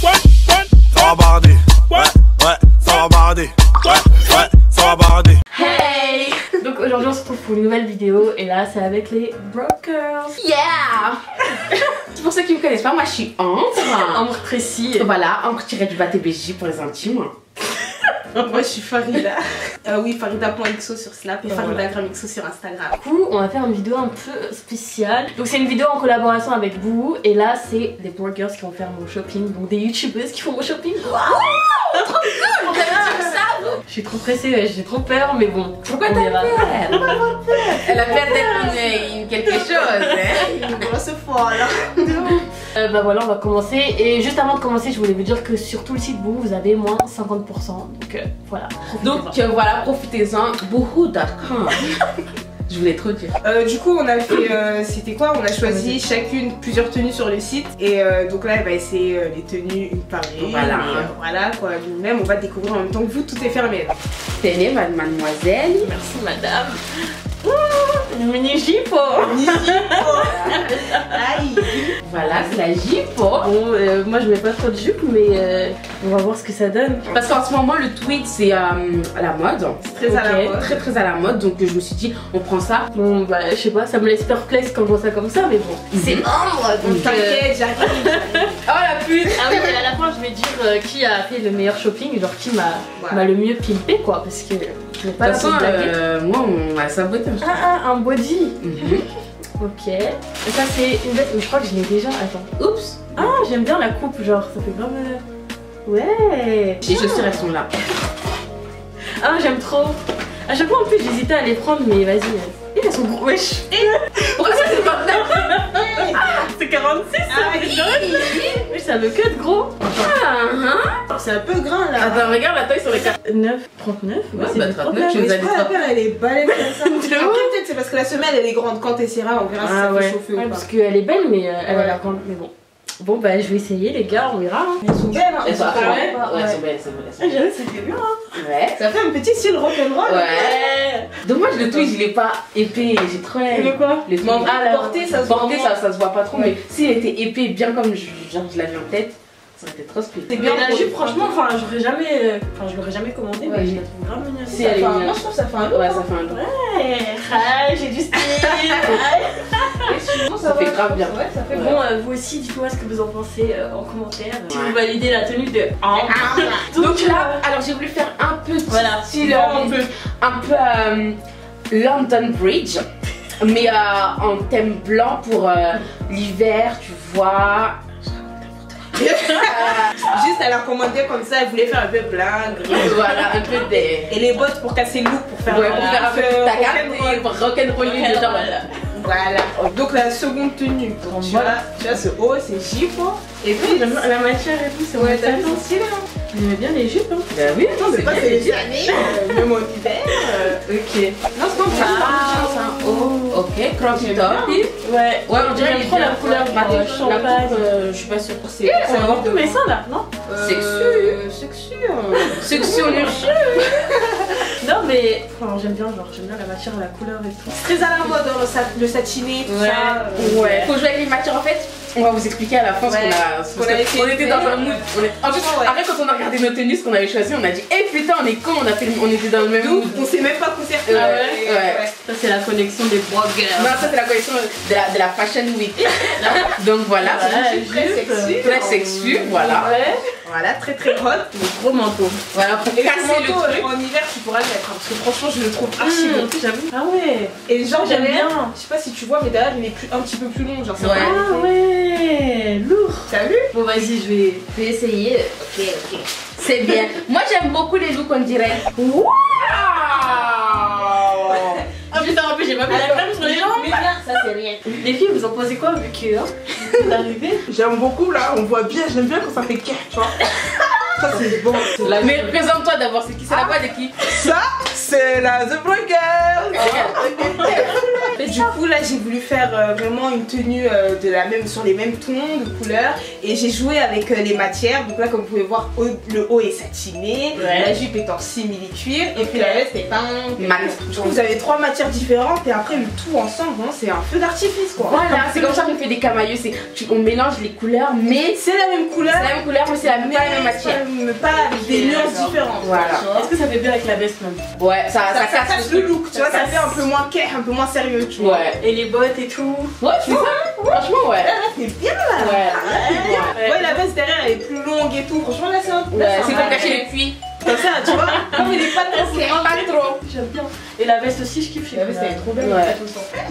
Ça va barder. Ouais, ça va barder. Ouais, ça va barder. Hey! Donc aujourd'hui on se retrouve pour une nouvelle vidéo et là c'est avec les Broke Girls. Yeah! Pour ceux qui me connaissent pas, moi je suis Ambre. Ambre précis. Voilà, Ambre-du-BATBJ pour les intimes. Moi je suis Farida. Oui, Farida.xo sur Snap et Farida.xo sur Instagram. Du coup on va faire une vidéo un peu spéciale. Donc c'est une vidéo en collaboration avec vous et là c'est des Broke Girls qui vont faire mon shopping. Donc des youtubeuses qui font mon shopping. Waouh! Trop cool! On sur ça! Je suis trop pressée, ouais, j'ai trop peur mais bon. Pourquoi t'as peur? Elle a peur d'être quelque chose, hein? Une grosse fois là. Bah voilà, on va commencer. Et juste avant de commencer, je voulais vous dire que sur tout le site vous avez moins 50%. Donc voilà. Donc voilà, profitez-en. Boohoo.com. Je voulais trop dire. Du coup on a fait, c'était quoi? On a choisi chacune plusieurs tenues sur le site. Et donc là elle va essayer les tenues une par une. Voilà. Voilà quoi, nous-mêmes on va découvrir en même temps que vous, tout est fermé là. Tenez mademoiselle. Merci madame. Une mini jipo. Aïe. Voilà, c'est la jipo. Bon, moi je mets pas trop de jupe, mais on va voir ce que ça donne. Parce qu'en ce moment le tweed c'est à la mode. C'est très à la mode. Très à la mode, donc je me suis dit on prend ça. Bon, bah je sais pas, ça me laisse perplexe quand je vois ça comme ça, mais bon. C'est Ambre, donc T'inquiète, j'arrive. oh la pute. Ah oui, mais à la fin je vais dire qui a fait le meilleur shopping, genre qui m'a le mieux pimpé quoi, parce que je n'ai pas De toute façon, moi on a saboté. un body. Ok. Et ça c'est une veste, mais je crois que je l'ai déjà. Attends. Oups. Ah, j'aime bien la coupe, genre ça fait grave. Ouais. Les chaussures elles sont là. Ah, j'aime trop. À chaque fois en plus j'hésitais à les prendre, mais vas-y. Et elles sont gros. Wesh. Pourquoi ça c'est pas C'est 46 ça. Mais ça me cut gros. C'est un peu grand là. Attends, regarde la taille sur les cartes. 9, 39. Ouais, c'est bah, des 39, tu Mais nous as je dit crois la ça. paire elle est balèze comme ça. Après peut-être c'est parce que la semelle elle est grande. Quand t'essaieras on verra si ça fait chauffer ou pas. Parce qu'elle est belle, mais elle a l'air grande. Mais bon. Bon bah je vais essayer les gars, on verra. Elles sont belles hein. Elles sont pareilles. ouais, elles sont belles, elles sont J'avoue ça fait bien hein. belles. Ouais. Ça fait un petit style rock'n'roll. Ouais. Dommage le tweed il est pas épais, j'ai trop aimé. Le quoi? Les Mais en vrai, porté, ça se voit porté, moins. ça se voit pas trop, mais s'il était épais bien comme je l'avais en tête, ça aurait été trop speed. C'est Mais bien la pour jupe les franchement, enfin je l'aurais jamais commandé, Ouais. mais je la trouve grave mignonne. Si elle est Enfin, mignonne. moi je trouve que ça fait un look. Ouais, ça fait un look. Ouais, ah, j'ai du style. Ça fait grave bien. Ouais, ça fait Bon, vous aussi, dites-moi ce que vous en pensez en commentaire. Si vous validez la tenue de Donc là, alors j'ai voulu faire un petit Voilà. style un peu London Bridge, mais en thème blanc pour l'hiver, tu vois. Juste elle a commandé comme ça, elle voulait faire un peu blanc, gris. Voilà, un peu des. Et les bottes pour casser le look, pour faire, Ouais, pour faire un peu ta rock'n'roll. carte rock'n'roll de genre. Voilà. Donc la seconde tenue, donc, tu vois ce haut, c'est jipo. Et puis la matière et tout, c'est ouais, t'as vu, c'est stylé hein. J'aimais bien les jupes. Hein. Bah oui, Non, c'est pas les années, même en hiver. Ok. Non, c'est comme ça. Ah, oh, ok, crop top. Ouais, Ouais, on dirait trop la couleur la champagne. je suis pas sûre que c'est. C'est vraiment tout mais ça là, non? Sexy, on est Non mais enfin, j'aime bien la matière, la couleur et tout. C'est très à la mode, hein, le satiné, tout ça. Ouais. Faut jouer avec les matières en fait. On va vous expliquer à la fin ce qu'on a. On était dans un mood. En fait, après quand on a regardé nos tenues, ce qu'on avait choisi, on a dit eh putain on est con, on était dans le même mood. On s'est même pas concerté. Ouais. Ça c'est la connexion des Broke Girls. Non, ça c'est la collection de la Fashion Week. Donc voilà, Très sexy. très sexy, voilà. Ouais. Voilà, très très hot. Le gros manteau. Voilà pour Et casser le le manteau, truc. en hiver, tu pourras le mettre hein, parce que franchement, je le trouve archi bon. J'avoue. Ah ouais. Et genre, J'aime derrière, bien. je sais pas si tu vois, mais derrière, il est un petit peu plus long. Genre, c'est Ouais. Ah ouais. Lourd. T'as vu? Bon vas-y, je vais essayer. Ok. C'est bien. Moi j'aime beaucoup les looks on dirait. Waouh. Ah putain, en plus j'ai pas mis la crème sur les jambes. Ça, c'est rien. Les filles, vous en pensez quoi vu que c'est arrivé? J'aime beaucoup là, on voit bien, j'aime bien quand ça fait care, tu vois. Ça c'est bon. Mais présente-toi d'abord, c'est qui? C'est la voix de qui? Ça, c'est la The Broke Girl. Du coup là j'ai voulu faire vraiment une tenue sur les mêmes tons de couleurs et j'ai joué avec les matières. Donc là comme vous pouvez voir le haut est satiné, la jupe est en simili-cuir et puis la veste est en mat. Du coup vous avez 3 matières différentes et après le tout ensemble c'est un feu d'artifice quoi. Voilà, c'est comme ça qu'on fait des camailleux, on mélange les couleurs mais c'est la même couleur. C'est la même couleur mais c'est pas la même matière. Pas avec des nuances différentes. Voilà. Est-ce que ça fait bien avec la veste même? Ouais, ça casse le look, tu vois, ça fait un peu moins care, un peu moins sérieux, tu vois. Ouais. Et les bottes et tout. Ouais, c'est ça. Franchement, ouais. C'est bien là. Ouais, la veste derrière elle est plus longue et tout. Franchement, là c'est un. C'est comme cacher les cuits. Comme ça, tu vois. Comme il est pas trop. Pas trop. J'aime bien. Et la veste aussi, je kiffe. La veste elle est trop belle. Ouais.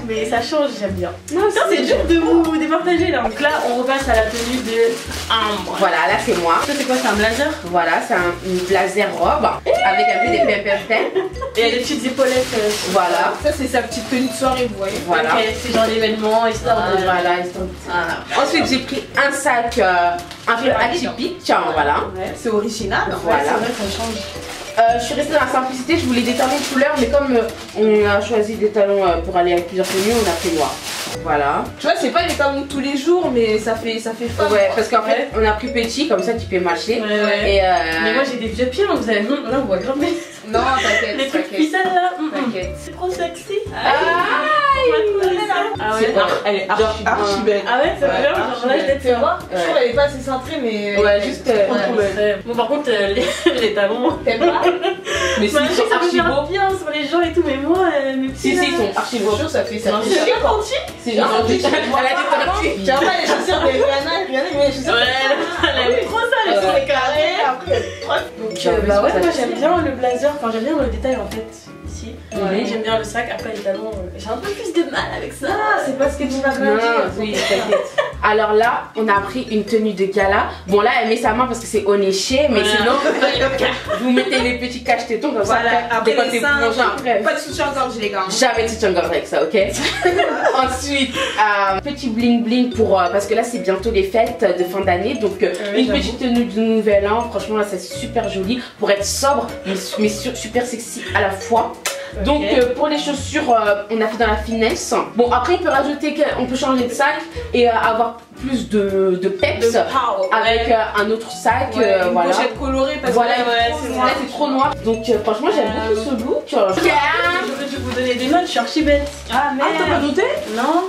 Mais ça change, j'aime bien. Non, c'est dur de vous départager là. Donc là, on repasse à la tenue de Ambre. Voilà, là c'est moi. Ça, c'est quoi? C'est un blazer? Voilà, c'est une blazer robe avec un peu des pimpins. Et il y a des petites épaulettes. Voilà. Ça, c'est sa petite tenue de soirée, vous voyez. Voilà. Ok, c'est genre l'événement, histoire de. Voilà, ensuite j'ai pris un sac un peu atypique, tiens, voilà. Ouais. C'est original. Voilà. C'est vrai, ça change. Je suis restée dans la simplicité, je voulais des talons de couleur, mais comme on a choisi des talons pour aller avec plusieurs tenues, on a fait noir. Voilà. Tu vois, c'est pas les talons de tous les jours, mais ça fait femme. Ouais, parce qu'en fait, on a pris petit, comme ça tu peux marcher. Ouais. Et Mais moi j'ai des vieux pieds, hein, vous avez vu, là on voit grave mes. Non, t'inquiète. Les trucs puissants là. T'inquiète. C'est trop sexy. Ah ouais. Elle est archi belle. Ah ouais, ça va bien, genre là je vais te faire voir. Je trouve qu'elle est pas assez cintrée, mais. Ouais, juste. Bon, par contre, les talons. T'aimes pas? Mais si, Bah, ils je sais sont que ça peut archi faire beaux. bien sur les gens et tout, mais moi, mes petits. Si, ils sont archi beaux. Chaud, ça fait ça. Non, c'est pas gentil. C'est genre, elle a dit tortue. Tu vois pas les chaussures de Rihanna, il met les chaussures. Ouais, elle aime trop ça, les Ouais. sont les carrés. Après, Donc, bah ouais, moi j'aime bien le blazer, enfin j'aime bien le détail en fait, ici. Ouais. J'aime bien le sac, après les talons, j'ai un peu plus de mal avec ça. c'est pas ce que tu m'as Non, dit. oui, t'inquiète. Alors là, on a pris une tenue de gala. Bon, là, elle met sa main parce que c'est onéché, mais Voilà. sinon, vous mettez les petits cache-tétons comme ça. Voilà, après décollez les seins, plongeants après. pas de soutien-gorge les gars. Jamais de soutien-gorge avec ça, ok? Ensuite, petit bling bling pour parce que là c'est bientôt les fêtes de fin d'année, donc une j'avoue. petite tenue de nouvel an. Franchement là c'est super joli pour être sobre mais super sexy à la fois. Donc pour les chaussures, on a fait dans la finesse. Bon après on peut rajouter, on peut changer de sac et avoir plus de peps avec un autre sac. Une voilà. pochette colorée parce Voilà, que là c'est trop noir. Donc franchement j'aime beaucoup ce look. J'aurais dû vous donner des notes, je suis archi bête. Ah Ah, t'as pas noté? Non,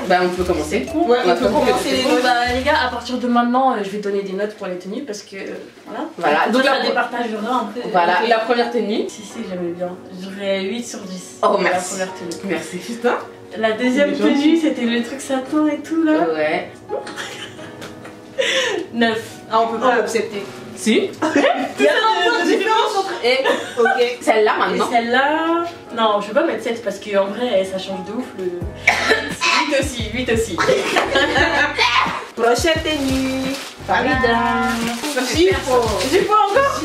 Bah on peut commencer. Ouais, on peut commencer les Bon notes. bah les gars, à partir de maintenant, je vais donner des notes pour les tenues parce que voilà. Voilà, Donc donc ça la, départagera un peu. voilà, la première tenue. Si j'aimais bien. J'aurais 8 sur 10. Oh, pour merci. La première tenue. Merci. Putain. La deuxième Il est gentil. tenue, c'était le truc satin et tout là. Ouais. 9. Ah, on peut pas l'accepter. Si. Il y a un point de différence entre. Et Ok. celle-là Et maintenant. celle-là, non, je vais pas mettre 7 parce qu'en vrai, ça change de ouf. 8 aussi, 8 aussi. Prochaine tenue. J'ai pas encore.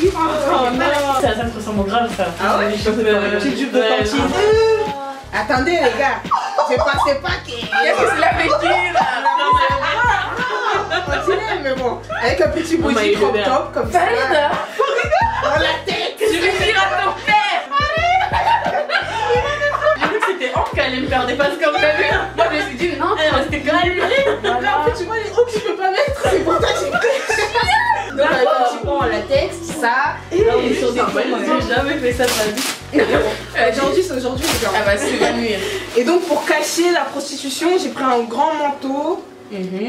Oh non. Ça me ressemble grave ça. Ah ouais? Petite jupe de cantine. Attendez les gars, je pensais pas que. Qu'est-ce que c'est la métier là? Mais bon, avec un petit Oh my body crop God. top comme ça. Valide. Dans la tête. Je vais dire à ton père. J'ai cru que c'était Hank qui allait me faire des passes comme ça. Moi je me suis dit non. C'était grave. Là en fait tu vois les hauts que je peux pas mettre, c'est pour ça que j'ai pris. Donc avec un petit point en latex, ça. Et là on est sur des points. J'ai jamais fait ça de ma vie. Aujourd'hui c'est aujourd'hui les gars. Elle va s'évanouir. Et donc pour cacher la prostitution, j'ai pris un grand manteau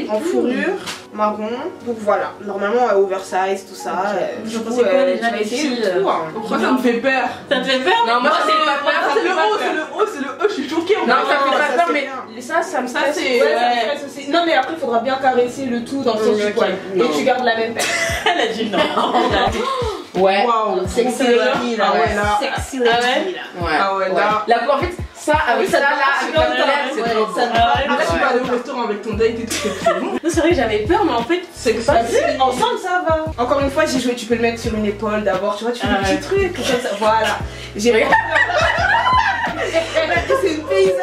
en fourrure marron. Donc voilà, normalement oversize tout ça. Vous en pensez quoi, déjà, je vais les essayer filles, le tout. Hein. Moi, ça me fait peur. Ça te fait peur? Non, moi ça me fait pas peur. C'est le haut, c'est le haut, je suis choquée. Non, ça me fait ça, pas peur, c'est mais bien. ça me Ça, stresse. c'est. Ouais, ça me stresse aussi. Non mais après il faudra bien caresser le tout dans le sens du Ok. poil. Non. Et tu gardes la même paire. Elle a dit non. Ouais. Waouh. Sexy lady là. Ah ouais, là. Sexy Ah ouais? lady là. Ouais. Ah ouais, là. La en fait, ça avec ça ça te là, va, avec tu la vois, couleur, c'est ouais, trop ça bon. te va. Ah ouais, Après, tu Ouais. vas aller au restaurant avec ton date et tout, c'est bon. Non, c'est vrai que j'avais peur, mais en fait, C'est que pas ça. vu. Ensemble ça va. Encore une fois j'ai joué, tu peux le mettre sur une épaule d'abord, tu vois, tu fais Ah des petits trucs comme ça. Voilà. J'ai Regarde. c'est une paysanne.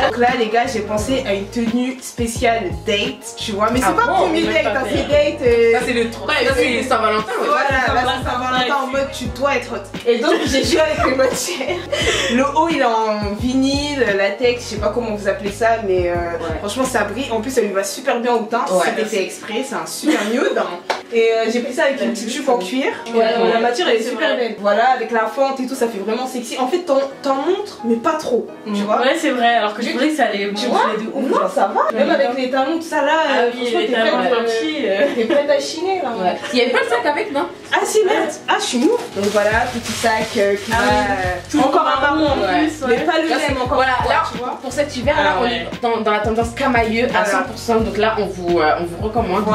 Donc là les gars, j'ai pensé à une tenue spéciale date, tu vois, mais c'est pas bon, premier mais date, pas hein, fait. c'est date. Ça c'est le 3, ça c'est Saint-Valentin. Ouais. Voilà, là c'est Saint-Valentin en mode tu dois être hot. Et donc j'ai joué avec les matières. Le haut il est en vinyle, latex, je sais pas comment vous appelez ça, mais franchement ça brille. En plus ça lui va super bien au teint, c'était fait exprès, c'est un super nude. Et j'ai pris ça avec une petite jupe en cuir. La matière elle est super belle. Voilà, avec la fente et tout, ça fait vraiment sexy. En fait t'en montres, mais pas trop, tu vois. Ouais, c'est vrai, alors que je trouvais que ça allait Tu vois, de ouf. non, ça va. Même avec les talons, tout ça là, franchement, t'es prête à chiner là. Ouais. Il y avait pas le sac avec, non? Ah si, merde. Ah, je suis mou. Donc voilà, petit sac qui va encore un marron en plus, mais pas le même encore. Voilà, là, tu vois. pour cet hiver, là, on est dans la tendance camailleux à 100%. Donc là, on vous recommande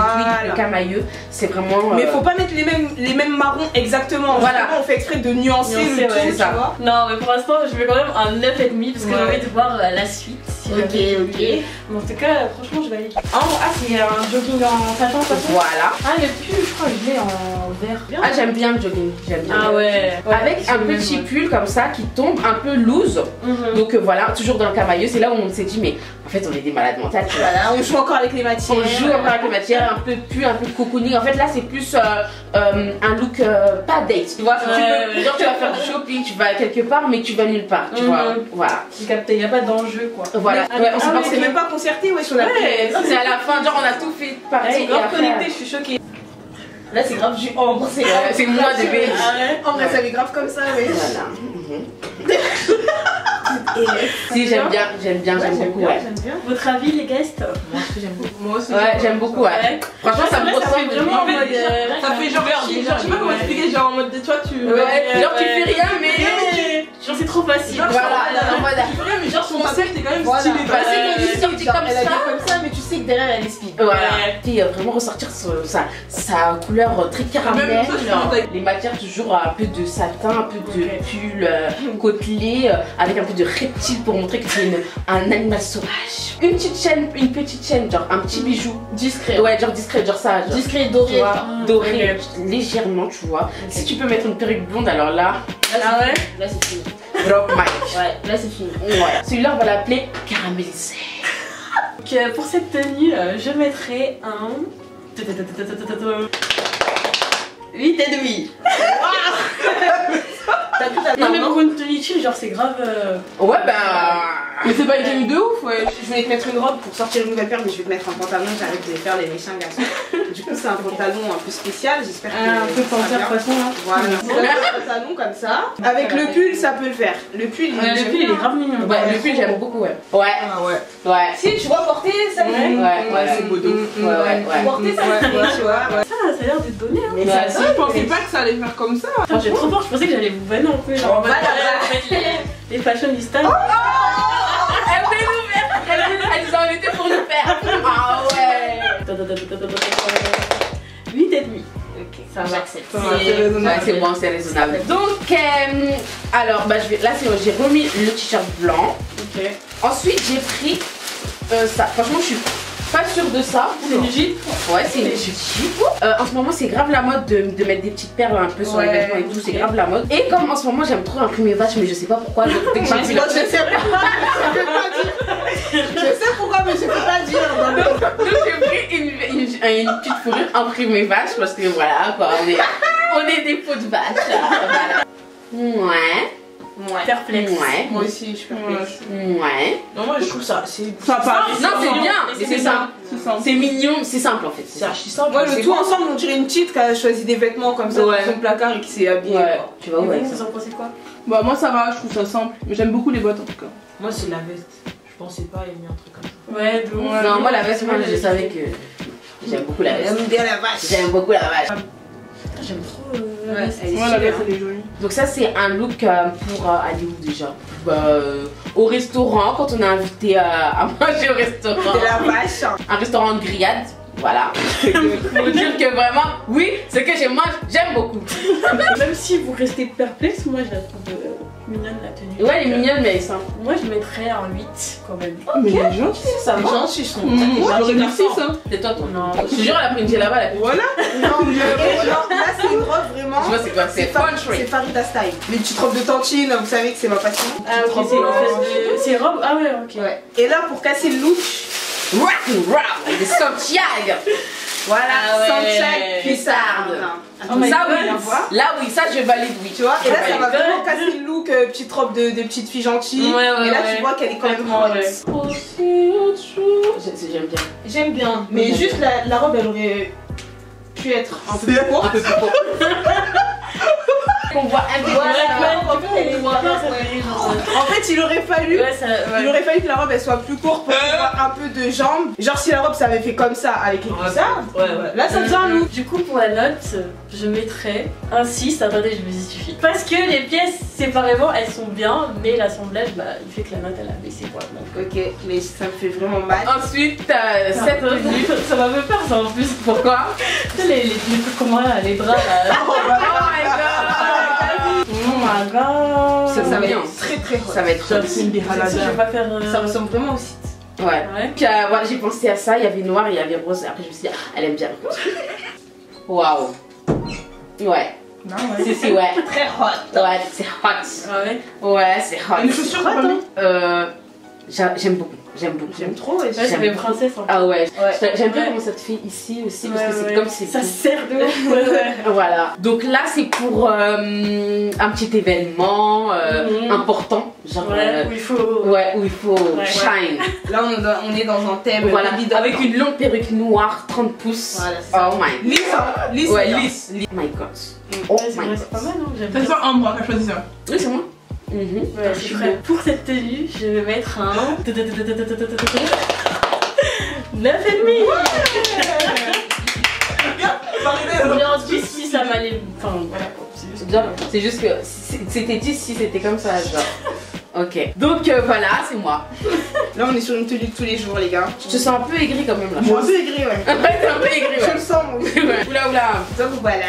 le camailleux. C'est vraiment. Mais faut pas mettre les mêmes marrons exactement. Voilà. Vraiment, on fait exprès de nuancer le tout, tu vois. Non, mais pour l'instant, je mets quand même un 9,5 parce que j'ai envie de voir la suite. Ok. Mais en tout cas, franchement, je valide. Ah, c'est un jogging en sachant de toute façon. Voilà. Ah, le pull, je crois que je l'ai en vert. Ah, j'aime bien le jogging. J'aime bien. Ah ouais. Avec un petit pull comme ça qui tombe un peu loose. Donc voilà, toujours dans le camailleux. C'est là où on s'est dit, mais en fait, on est des malades mentales. Voilà, on joue encore avec les matières. On joue encore avec les matières, un peu de pull, un peu de cocooning. En fait, là, c'est plus un look pas date. Tu vois, genre, tu vas faire du shopping, tu vas quelque part, mais tu vas nulle part. Tu vois, voilà. J'ai capté, il n'y a pas d'enjeu quoi. Voilà. On s'est même pas concerté, ouais, sur la c'est à la fin, genre, on a tout fait pareil. C'est grave connecté, je suis choquée. Là, c'est grave du ombre, C'est moi de bébé. En vrai, ça fait grave comme ça, oui. Voilà. Si, j'aime beaucoup, ouais. Votre avis, les guests? Moi aussi, j'aime beaucoup. Moi aussi. Ouais, j'aime beaucoup, ouais. Franchement, ça me ressemble vraiment en mode. Ça fait genre, je sais pas comment expliquer, genre en mode de toi, tu. Genre, tu fais rien, mais. Genre, c'est trop facile. Voilà. Mais genre, son concept est quand même stylé. C'est sorti comme Elle a dit ça. comme ça, mais tu sais que derrière, elle est speed. Voilà. Puis vraiment ressortir sa couleur très caramel. Même ça, je genre. suis Les matières toujours un peu de satin, un peu de pull côtelé, avec un peu de reptile pour montrer que c'est un animal sauvage. Une petite chaîne, genre un petit bijou. Discret. Ouais, genre discret, genre ça. Genre, Discret, tu doré. vois, doré, légèrement, tu vois. Si tu peux mettre une perruque blonde, alors là. Ah ouais? Là, c'est fini. Drop mic. Ouais, là c'est fini. Ouais. Celui-là, on va l'appeler caramélisé. Donc pour cette tenue, je mettrai un 8,5. Non mais pour une tenue chill, genre c'est grave. Ouais, bah. Mais c'est pas une tenue de ouf, ouais. Je voulais te mettre une robe pour sortir une nouvelle paire, mais je vais te mettre un pantalon. J'arrête de faire les méchants garçons. Du coup, c'est un pantalon un peu spécial. J'espère que Un peu panthère de toute façon là. Voilà, c'est un pantalon comme ça. Avec le pull, ça peut le faire. Le pull, il est grave mignon. Ouais, le pull, j'aime beaucoup, ouais. Ouais. Ah ouais. Ouais. Si tu vois porter, ça me Ouais, ouais, c'est beau de ouf. Ouais. Porter, ça me plaît, tu vois. Ça a l'air de donner. Hein. Mais Ouais, ça, Je pensais pas que ça allait faire comme ça. Enfin, j'ai trop fort, je pensais que j'allais vous vanner un peu. Genre, Voilà. les fashionistas. Elle voulait nous faire. Elle nous a invités pour nous faire. Ah ouais. 8,5. Ok, ça va. J'accepte. Ouais, c'est bon, c'est raisonnable. Donc, alors, bah, j'ai remis le t-shirt blanc. Ok. Ensuite, j'ai pris ça. Franchement, je suis pas sûre de ça. C'est une jupe. Ouais, c'est une jupe. En ce moment, c'est grave la mode de mettre des petites perles un peu sur les vêtements et tout. C'est grave la mode. Et comme en ce moment, j'aime trop imprimer vache, mais je sais pas pourquoi. Dès que j'ai vu Moi, je sais pas. Je sais pourquoi, mais je peux pas dire. donc j'ai pris une petite fourrure imprimée vache parce que voilà quoi, on est des peaux de vache. Voilà. Ouais. Perplexe. Ouais. Moi aussi, je suis perplexe. Ouais. Non, moi je trouve ça, c'est sympa. Non, c'est bien, mais c'est ça. C'est simple. C'est mignon, c'est simple en fait. C'est archi simple. Moi, le tout ensemble, on dirait une petite qui a choisi des vêtements comme ça dans son placard et qui s'est habillée. Ouais, tu vois, ouais. Vous en pensez quoi? Bah, moi ça va, je trouve ça simple. Mais j'aime beaucoup les bottes en tout cas. Moi c'est la veste. Je pensais pas aimer un truc comme ça. Ouais, de ouf. Non, moi la veste, moi je savais que j'aime beaucoup la veste. J'aime bien la vache. J'aime beaucoup la vache. J'aime trop Ouais, elle est Moi la stylée, veste hein. elle est jolie. Donc ça c'est un look pour aller où déjà? Au restaurant, quand on est invité à manger au restaurant. C'est la vache. Un restaurant de grillade. Voilà. Pour dire que vraiment, oui, ce que je mange, j'aime beaucoup. Même si vous restez perplexe, moi je la trouve mignonne la tenue. Ouais, elle est mignonne, mais elle est simple. Moi, je mettrais un 8 quand même. Mais il est gentil. Ça Les va. gens, je sont. J'aurais mis 6 hein. C'est toi, ton. Non. Je te jure, elle a pris une là-bas, elle a pris. Voilà. Non, mais là, c'est une robe vraiment. Tu vois, c'est quoi? C'est country. C'est Farida style. Les petites robes de tantine, vous savez que c'est ma passion. Ah, ok, c'est une espèce de. C'est robe. Ah, ouais, ok. Ouais. Et là, pour casser le look, Rock and roll, des Santiago. voilà, Ah ouais. Santiago Pissarde. Oh my Ça, God. oui. Là, oui, ça, je valide, oui. Tu vois, et là, Je ça va valide. vraiment casser le look petite robe de petite fille gentille. Ouais, ouais, et là, ouais. tu vois qu'elle est quand même Complètement, hot. ouais. J'aime bien. J'aime bien, mais juste la robe, elle aurait pu être un peu plus courte. Un peu plus court. Qu'on voit un peu Voilà. Ouais, En fait, il aurait fallu. ça, Il aurait fallu que la robe elle soit plus courte pour avoir un peu de jambes. Genre si la robe ça avait fait comme ça avec les cuissards, là ça faisait un look. Du coup, pour la note, je mettrais un 6. Attendez, je me justifie. Parce que les pièces séparément elles sont bien, mais l'assemblage bah, il fait que la note elle a baissé quoi. Donc, Ok, mais ça me fait vraiment mal. Ensuite, cette tenue. ça m'a fait peur ça en plus. Pourquoi? Tu sais, les trucs comme moi là, les draps là. Oh my god! Oh my god. Ça va bien. être très très hot. Ça va être Justin Bieber. Je vais pas faire. Ça ressemble vraiment au site. Ouais. Ouais. Donc, voilà, j'ai pensé à ça, il y avait noir, il y avait rose, après je me suis dit, ah, elle aime bien. Waouh. Ouais. Non, ouais. Si, ouais. Très hot. Ouais, c'est hot. Ah ouais. Ouais, c'est hot. Et les chaussures, t'as pas mis? J'aime beaucoup. J'aime beaucoup. J'aime trop. Ouais, ça fait princesse en fait. Ah ouais. Ouais. J'aime bien Ouais. comment ça te fait ici aussi, parce Ouais, que c'est ouais. comme si Ça sert de ouf. Ouais, ouais. Voilà. Donc là, c'est pour un petit événement important. Genre. Ouais, où il faut. Ouais, où il faut Ouais. shine. Là on est dans un thème. Voilà, baby doll. avec une longue perruque noire, 30 pouces. Voilà, c'est ça. Oh my. Lisse, hein. Lisse. Ouais, bien. lisse. Oh my god. Oh Ouais, c'est my vrai, c'est pas god. mal, non? J'aime C'est bien. ça, Ambre qui a choisi ça. Oui, c'est moi. Ouais, je suis prête. Pour cette tenue, je vais mettre un 9,5. Mais en plus, si ça m'allait. Enfin, voilà. C'est juste- Genre, c'est juste que c'était 10 si c'était comme ça, genre. Ok. Donc voilà, c'est moi. Là on est sur une tenue de tous les jours les gars. Je te sens un peu aigri quand même là. Moi un peu aigri ouais. Ouais, t'es un peu aigri, Je ouais. le sens moi aussi. Oula, oula. Donc voilà.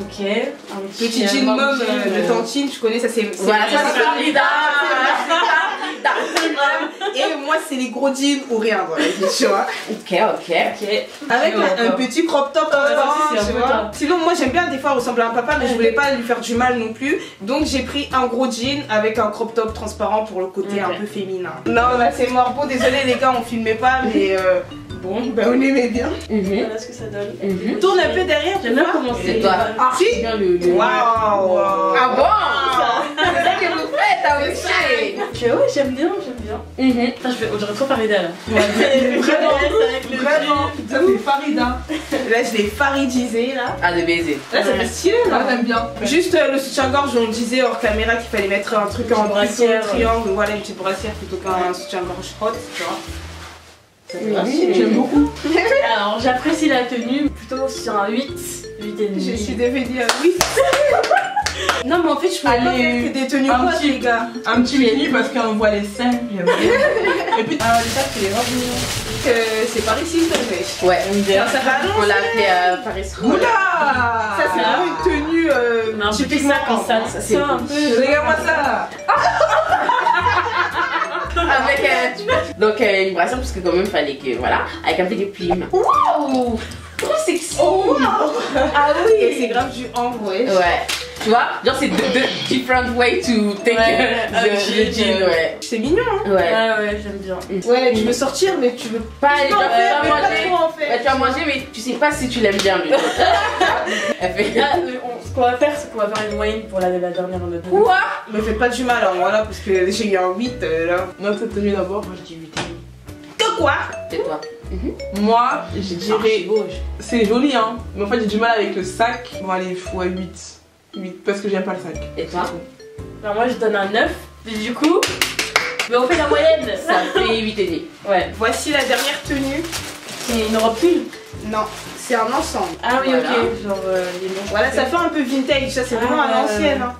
Ok. Un Petit jean mom de tantine, tu connais ça c'est. Voilà, ça c'est Farida. Et moi c'est les gros jeans ou rien voilà, tu vois. Ok, ok. Ok. Avec un petit crop top transparent, c'est un tu peu vois. top. Sinon moi j'aime bien des fois ressembler à un papa mais je voulais pas lui faire du mal non plus. Donc j'ai pris un gros jean avec un crop top transparent pour le côté Ok. un peu féminin. Non là c'est mort. Bon désolé les gars on filmait pas mais bon ben on aimait bien. Voilà ce que ça donne. Tourne un peu derrière. J'aime bien tu vois. comment C'est c'est. toi. Ah si. Bien le. Waouh. Ah bon? C'est ça que vous faites, ah oui, Ok, ouais, j'aime bien, j'aime bien. Putain, j'aurais trop Farida là. Vraiment. Ça, c'est Farida. Là je l'ai faridisé là. Ah, de baiser. Là ça fait stylé Là, là. t'aimes bien. Juste le soutien-gorge, on disait hors caméra qu'il fallait mettre un truc en brassière, brassière, triangle, voilà une petite brassière plutôt qu'un soutien-gorge hot, tu vois. J'aime beaucoup. Alors, j'apprécie la tenue plutôt sur un 8, 8,5. Je suis devenue oui. Non mais en fait je pouvais pas Allez, faire que des tenues un hautes petit- les gars. Un petit mini parce qu'on voit les seins. J'aime bien. Et puis, Ça c'est les robes. C'est Paris Hilton wesh. Ouais. Ça va On l'a fait Paris Roll. Oula. Ça c'est vraiment une tenue Mais un peu typiquement ça quand ça, ça, c'est ça un cool. peu. regarde-moi ça. Avec donc une brassière parce que quand même fallait que voilà avec un peu de plume. Waouh, trop sexy. Oh ah oui. Et c'est grave du ambre wesh. Ouais. Tu vois, genre c'est deux different way to take Ouais, le jean, ouais. C'est mignon hein. Ouais. Ah ouais, j'aime bien. Ouais tu veux sortir mais tu veux Pas tu peux en genre, faire mais tu vas pas manger. trop en fait. Ouais, tu vas manger mais tu sais pas si tu l'aimes bien lui. Elle fait Ah, ce qu'on va faire, c'est qu'on va faire une moyenne pour la dernière note. quoi? Me faites pas du mal hein, voilà parce que j'ai eu un 8 là. Non, cette tenue d'abord, moi je dis 8. Que quoi? C'est toi. Moi, je dirais. C'est joli, hein. Mais en fait, j'ai du mal avec le sac. Bon, allez, ouais, 8. 8, parce que j'aime pas le sac. Et toi? Alors moi je donne un 9, et du coup, mais on fait la moyenne. Ça fait 8 et demi. Ouais. Voici la dernière tenue. C'est une robe pull. Non, c'est un ensemble. Ah oui, Voilà. ok. Genre les manches. Voilà, ça fait un peu vintage, ça c'est Ah, vraiment à ouais, l'ancienne. ouais. Hein.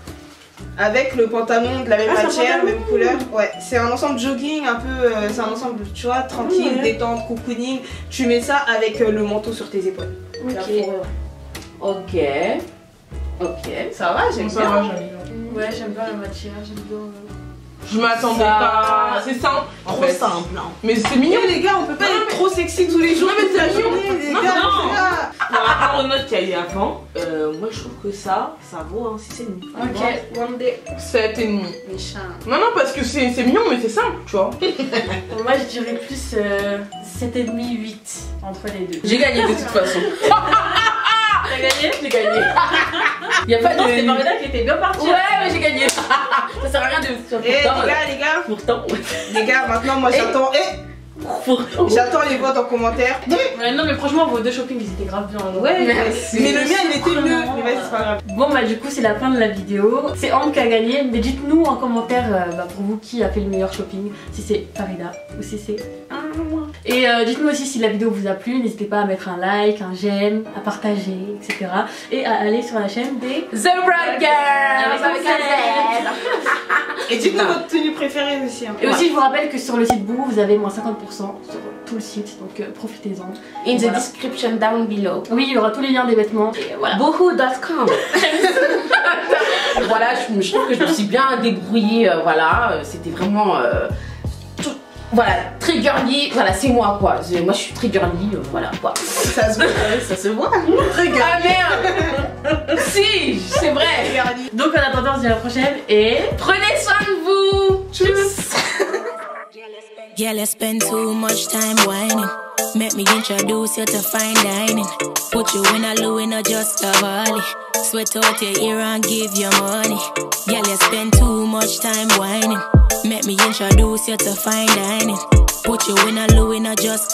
Avec le pantalon de la même Ah, c'est un matière, pantalon. même couleur. Ouais, c'est un ensemble jogging, un peu, c'est un ensemble, tu vois, tranquille, Ouais. détente, cocooning. Tu mets ça avec le manteau sur tes épaules. La Ok. fourrure. Ok. Ok. Ça va, j'aime Ça bien. va, j'aime bien. Ouais, j'aime bien la matière, j'aime bien. Je m'attendais pas. C'est simple. En fait. simple. Hein. Mais c'est mignon. Les gars, on peut pas être trop sexy tous les jours. Non, mais c'est mignon. Les Non, gars, non. les gars. Par rapport aux notes qu'il y a eu avant, moi je trouve que ça vaut un 6,5. Ok, one day. 7,5. Méchant. Non, non, parce que c'est mignon, mais c'est simple, tu vois. Moi, je dirais plus 7,5, 8 entre les deux. J'ai gagné de toute façon. T'as gagné? J'ai gagné. Y a pas Non, de. c'était Marina qui était bien partie. Ouais, mais j'ai gagné. Ça sert à rien de. Eh, Pourtant, les gars. pourtant. Les gars, maintenant, moi j'attends. J'attends les votes en commentaire. Ouais, non, mais franchement, vos deux shopping, ils étaient grave bien. alors. Ouais, Merci. mais le mien il était mieux. Vraiment. Mais vas-y, c'est pas grave. Bon, bah, du coup, c'est la fin de la vidéo. C'est Ambre qui a gagné, mais dites-nous en commentaire pour vous qui a fait le meilleur shopping. Si c'est Farida ou si c'est moi. Et dites-nous aussi si la vidéo vous a plu. N'hésitez pas à mettre un like, un j'aime, à partager, etc. Et à aller sur la chaîne des The Bright Girls avec un Z. Et dites-nous votre tenue préférée aussi. Hein. Et aussi, je vous rappelle que sur le site Boo, vous avez moins 50% sur tout le site, donc profitez-en. In the Voilà. description down below. Oui, il y aura tous les liens des vêtements. Et voilà. Boohoo.com. Voilà, je trouve que je me suis bien débrouillée. Voilà, c'était vraiment. Voilà, très girly. Voilà, c'est moi quoi. Moi je suis très girly. Voilà quoi. Ça se voit. Ça se voit. Très girly. Ah merde. Si, c'est vrai. Donc en attendant, on se dit à la prochaine et Prenez soin de vous. Tchuss. Girl, I spend too much time whining. Make me introduce you to fine dining. Put you in a Louis, not just a volley. Sweat out your ear and give you money. Girl, you spend too much time whining. Make me introduce you to fine dining. Put you in a Louis, not just